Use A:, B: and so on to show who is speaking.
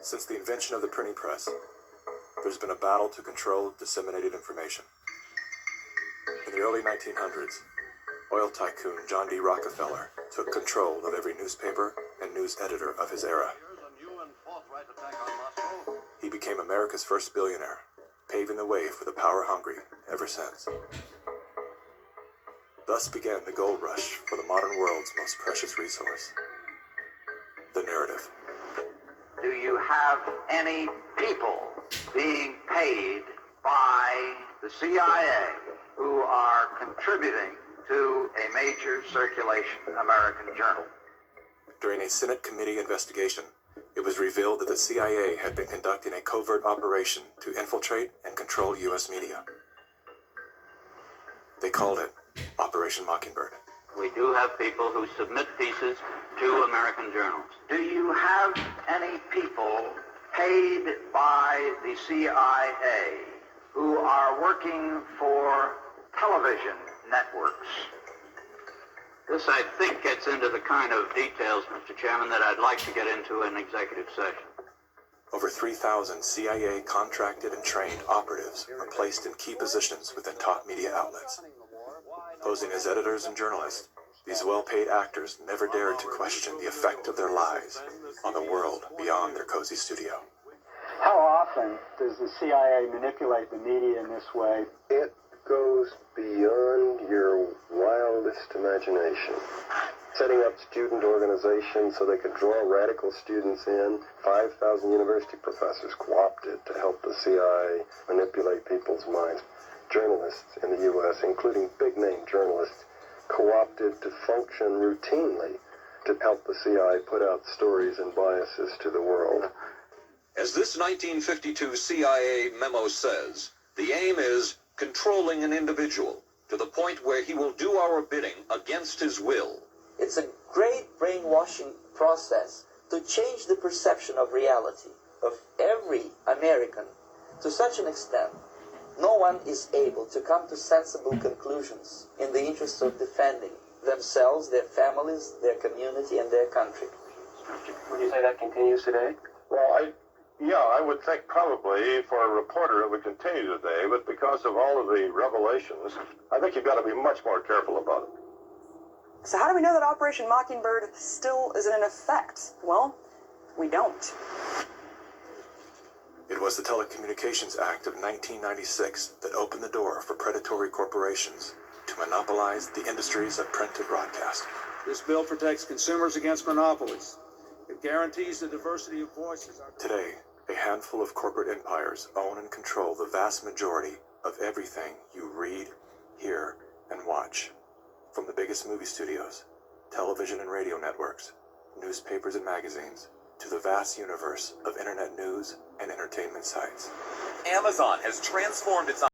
A: Since the invention of the printing press, there's been a battle to control disseminated information. In the early 1900s, oil tycoon John D. Rockefeller took control of every newspaper and news editor of his era. He became America's first billionaire, paving the way for the power-hungry ever since. Thus began the gold rush for the modern world's most precious resource, the narrative.
B: Do you have any people being paid by the CIA who are contributing to a major circulation American journal?
A: During a Senate committee investigation, it was revealed that the CIA had been conducting a covert operation to infiltrate and control U.S. media. They called it Operation Mockingbird.
B: We do have people who submit pieces to American journals. Do you have any people paid by the CIA who are working for television networks? This, I think, gets into the kind of details, Mr. Chairman, that I'd like to get into in executive session.
A: Over 3,000 CIA contracted and trained operatives were placed in key positions within top media outlets. Posing as editors and journalists, these well-paid actors never dared to question the effect of their lives on the world beyond their cozy studio.
C: How often does the CIA manipulate the media in this way?
D: It goes beyond your wildest imagination. Setting up student organizations so they could draw radical students in. 5,000 university professors co-opted to help the CIA manipulate people's minds. Journalists in the U.S., including big-name journalists, co-opted to function routinely to help the CIA put out stories and biases to the world.
E: As this 1952 CIA memo says, the aim is controlling an individual to the point where he will do our bidding against his will.
F: It's a great brainwashing process to change the perception of reality of every American to such an extent no one is able to come to sensible conclusions in the interest of defending themselves, their families, their community, and their country.
C: Would you say that continues today?
G: Well, I would think probably for a reporter it would continue today, but because of all of the revelations, I think you've got to be much more careful about it.
H: So how do we know that Operation Mockingbird still isn't in effect? Well, we don't.
A: It was the Telecommunications Act of 1996 that opened the door for predatory corporations to monopolize the industries of print and broadcast.
I: This bill protects consumers against monopolies. It guarantees the diversity of voices.
A: Today, a handful of corporate empires own and control the vast majority of everything you read, hear, and watch. From the biggest movie studios, television and radio networks, newspapers and magazines, to the vast universe of internet news and entertainment sites.
J: Amazon has transformed its